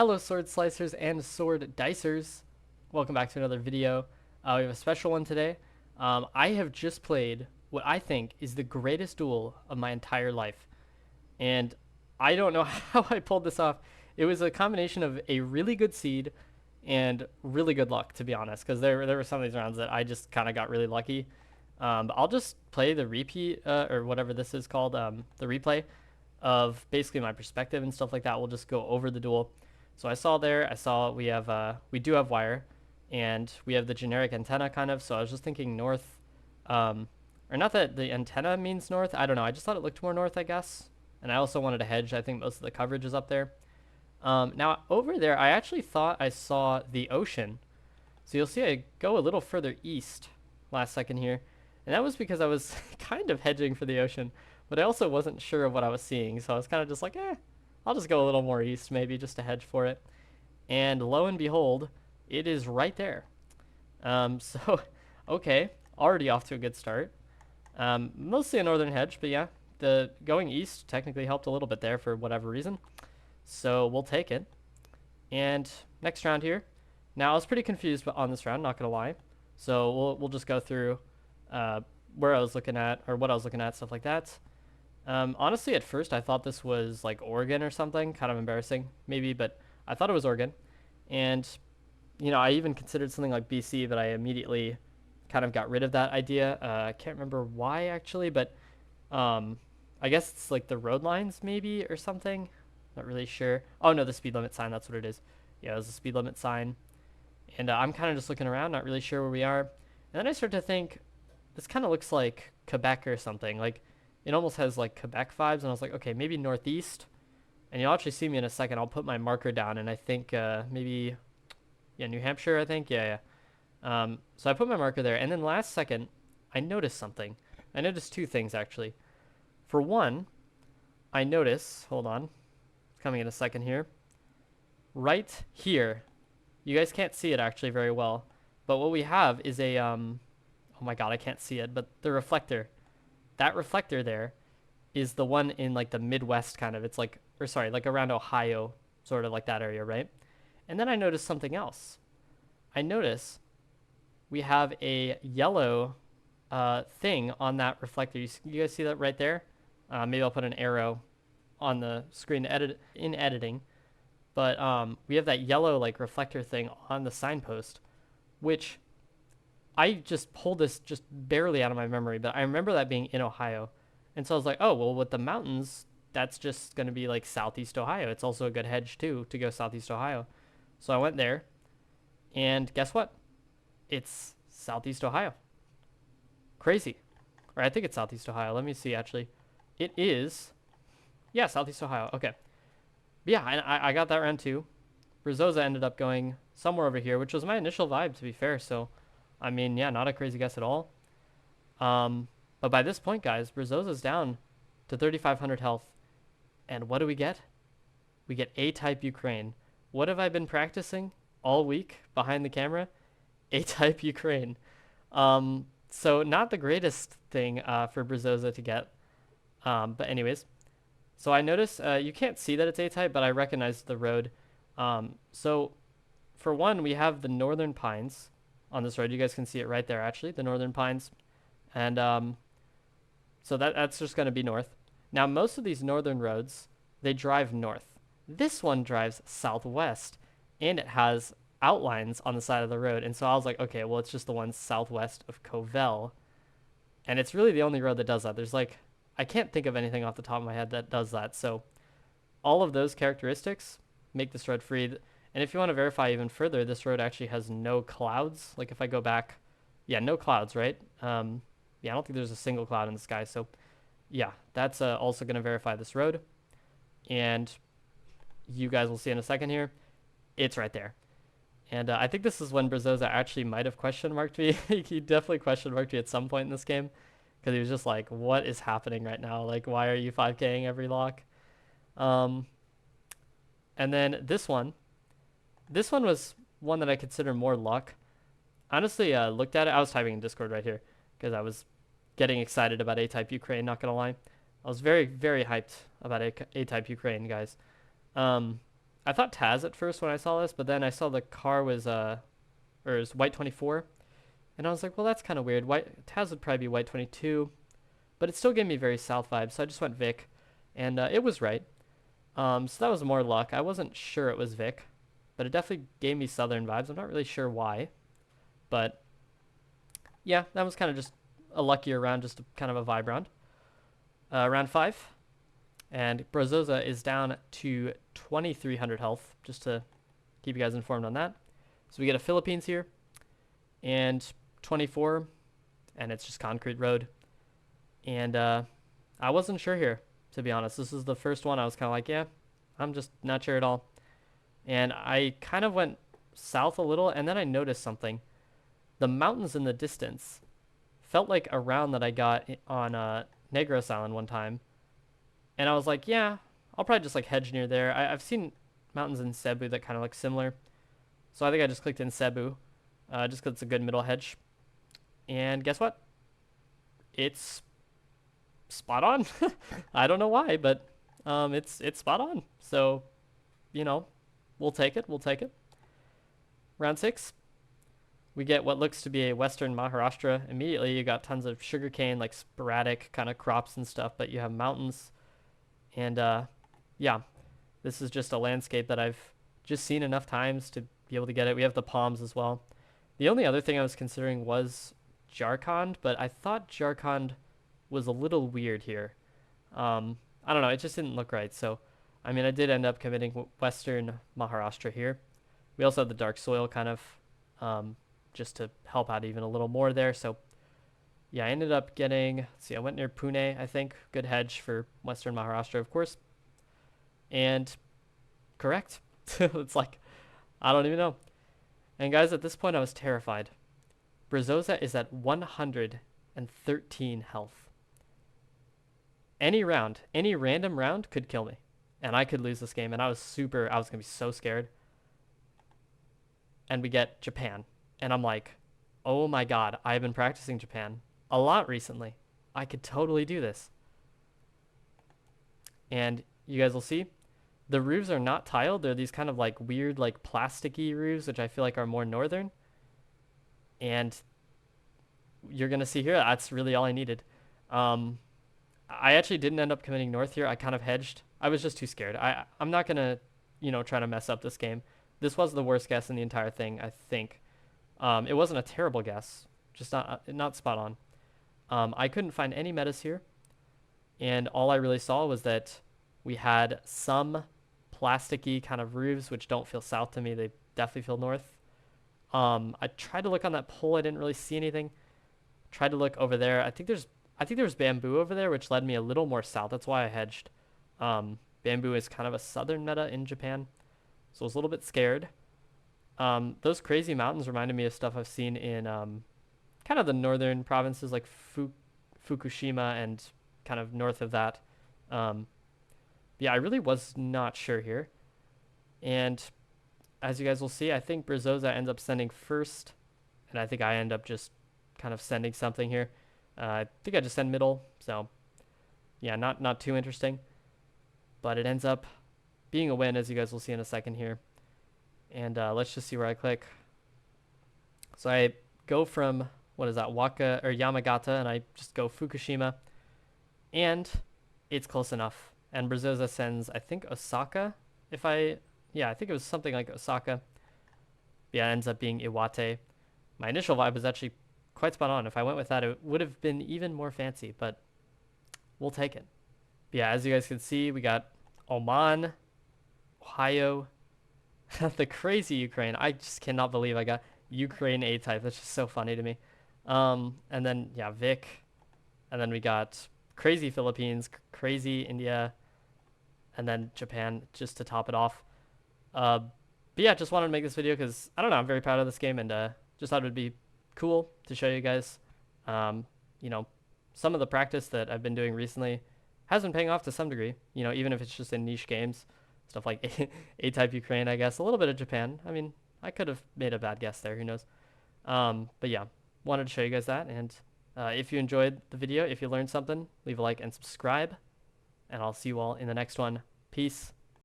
Hello, sword slicers and sword dicers. Welcome back to another video. We have a special one today. I have just played what I think is the greatest duel of my entire life. And I don't know how I pulled this off. It was a combination of a really good seed and really good luck, to be honest, because there were some of these rounds that I just kind of got really lucky. But I'll just play the repeat, or whatever this is called, the replay of basically my perspective and stuff like that. We'll just go over the duel. So I saw we do have wire, and we have the generic antenna kind of. So I was just thinking north, or not that the antenna means north. I don't know. I just thought it looked more north, I guess. And I also wanted a hedge. I think most of the coverage is up there. Now over there, I actually thought I saw the ocean. So you'll see I go a little further east last second here. And that was because I was kind of hedging for the ocean, but I also wasn't sure of what I was seeing. So I was kind of just like, I'll just go a little more east maybe just to hedge for it. And lo and behold, it is right there. So, okay, already off to a good start. Mostly a northern hedge, but yeah, the going east technically helped a little bit there for whatever reason. So we'll take it. And next round here. Now I was pretty confused on this round, not gonna lie. So we'll just go through where I was looking at or what I was looking at, stuff like that. Honestly, at first I thought this was like Oregon or something, kind of embarrassing maybe, but I thought it was Oregon. And I even considered something like BC, but I immediately kind of got rid of that idea. I can't remember why actually, but I guess it's like the road lines maybe or something. Not really sure. Oh no, the speed limit sign. That's what it is. Yeah, it was the speed limit sign. And I'm kind of just looking around, not really sure where we are. And then I start to think, this kind of looks like Quebec or something. Like it almost has like Quebec vibes. And I was like, okay, maybe northeast. And you'll actually see me in a second. I'll put my marker down, and I think maybe, yeah, New Hampshire. I think, yeah. So I put my marker there, and then last second, I noticed something. I noticed two things actually. For one, I notice. Hold on, it's coming in a second here. Right here, you guys can't see it actually very well, but what we have is a oh my god, I can't see it, but the reflector. That reflector there is the one in like the Midwest kind of. It's like, or sorry, like around Ohio, sort of like that area, right? And then I noticed something else. I notice we have a yellow thing on that reflector. You guys see that right there? Maybe I'll put an arrow on the screen in editing. But we have that yellow like reflector thing on the signpost, which I just pulled this just barely out of my memory, but I remember that being in Ohio. And so I was like, oh, well, with the mountains, that's just going to be like Southeast Ohio. It's also a good hedge, too, to go Southeast Ohio. So I went there, and guess what? It's Southeast Ohio. Crazy. Or I think it's Southeast Ohio. Let me see, actually. It is, yeah, Southeast Ohio. Okay. But yeah, I got that round, too. Brizoza ended up going somewhere over here, which was my initial vibe, to be fair. So, I mean, yeah, not a crazy guess at all. But by this point, guys, Brizoza's down to 3,500 health. And what do we get? We get A-type Ukraine. What have I been practicing all week behind the camera? A-type Ukraine. So not the greatest thing for Brizoza to get. But anyways, so I notice you can't see that it's A-type, but I recognize the road. So for one, we have the Northern Pines on this road. You guys can see it right there, actually, the Northern Pines. And so that's just going to be north. Now, most of these northern roads, they drive north. This one drives southwest, and it has outlines on the side of the road. And so I was like, okay, well, it's just the one southwest of Covell. And it's really the only road that does that. There's like, I can't think of anything off the top of my head that does that. So all of those characteristics make this road free. And if you want to verify even further, this road actually has no clouds. Like if I go back, yeah, no clouds, right? Yeah, I don't think there's a single cloud in the sky. So yeah, that's also going to verify this road. And you guys will see in a second here, it's right there. And I think this is when Brizoza actually might have question marked me. He definitely question marked me at some point in this game, because he was just like, what is happening right now? Like, why are you 5K'ing every lock? And then this one was one that I consider more luck. Honestly, looked at it. I was typing in Discord right here because I was getting excited about A-type Ukraine, not gonna lie. I was very, very hyped about A-type Ukraine, guys. I thought Taz at first when I saw this, but then I saw the car was or is white 24, and I was like, well, that's kind of weird. White Taz would probably be white 22, but it still gave me very south vibes, so I just went Vic, and it was right. So that was more luck. I wasn't sure it was Vic, but it definitely gave me southern vibes. I'm not really sure why, but yeah, that was kind of just a luckier round, just kind of a vibe round. Round 5, and Brazoza is down to 2,300 health, just to keep you guys informed on that. So we get a Philippines here, and 24, and it's just concrete road. And I wasn't sure here, to be honest. This is the first one I was kind of like, yeah, I'm just not sure at all. And I kind of went south a little, and then I noticed something. The mountains in the distance felt like a round that I got on Negros Island one time. And I was like, yeah, I'll probably just like hedge near there. I've seen mountains in Cebu that kind of look similar. So I think I just clicked in Cebu, just because it's a good middle hedge. And guess what? It's spot on. I don't know why, but it's spot on. So, you know, we'll take it. We'll take it. Round 6, we get what looks to be a Western Maharashtra. Immediately, you got tons of sugarcane, like sporadic kind of crops and stuff, but you have mountains. And yeah, this is just a landscape that I've just seen enough times to be able to get it. We have the palms as well. The only other thing I was considering was Jharkhand, but I thought Jharkhand was a little weird here. I don't know, it just didn't look right. So, I mean, I did end up committing Western Maharashtra here. We also had the dark soil kind of just to help out even a little more there. So, yeah, I ended up getting, let's see, I went near Pune, I think. Good hedge for Western Maharashtra, of course. And correct. It's like, I don't even know. And guys, at this point, I was terrified. Brazoza is at 113 health. Any round, any random round could kill me. And I could lose this game. And I was going to be so scared. And we get Japan. And I'm like, oh my God, I've been practicing Japan a lot recently. I could totally do this. And you guys will see, the roofs are not tiled. They're these kind of like weird, like plasticky roofs, which I feel like are more northern. And you're going to see here, that's really all I needed. I actually didn't end up committing north here. I kind of hedged. I was just too scared. I'm not going to, try to mess up this game. This was the worst guess in the entire thing, I think. It wasn't a terrible guess, just not spot on. I couldn't find any metas here, and all I really saw was that we had some plasticky kind of roofs, which don't feel south to me. They definitely feel north. I tried to look on that pole. I didn't really see anything. Tried to look over there. I think there's bamboo over there, which led me a little more south. That's why I hedged. Bamboo is kind of a southern meta in Japan, so I was a little bit scared. Those crazy mountains reminded me of stuff I've seen in kind of the northern provinces like Fukushima and kind of north of that. Yeah, I really was not sure here. And as you guys will see, I think Brazoza ends up sending first, and I think I end up just kind of sending something here. I think I just send middle, so yeah, not too interesting. But it ends up being a win, as you guys will see in a second here. And let's just see where I click. So I go from, what is that, Waka or Yamagata, and I just go Fukushima. And it's close enough. And Brazoza sends, I think, Osaka. I think it was something like Osaka. Yeah, it ends up being Iwate. My initial vibe was actually quite spot on. If I went with that, it would have been even more fancy, but we'll take it. But yeah, as you guys can see, we got Oman, Ohio, the crazy Ukraine. I just cannot believe I got Ukraine A-type. That's just so funny to me. And then, yeah, Vic. And then we got crazy Philippines, crazy India, and then Japan just to top it off. But yeah, just wanted to make this video because, I don't know, I'm very proud of this game, and just thought it would be cool to show you guys. Some of the practice that I've been doing recently has been paying off to some degree, even if it's just in niche games. Stuff like A-type Ukraine, I guess. A little bit of Japan. I mean, I could have made a bad guess there. Who knows? But yeah, wanted to show you guys that. And if you enjoyed the video, if you learned something, leave a like and subscribe. And I'll see you all in the next one. Peace.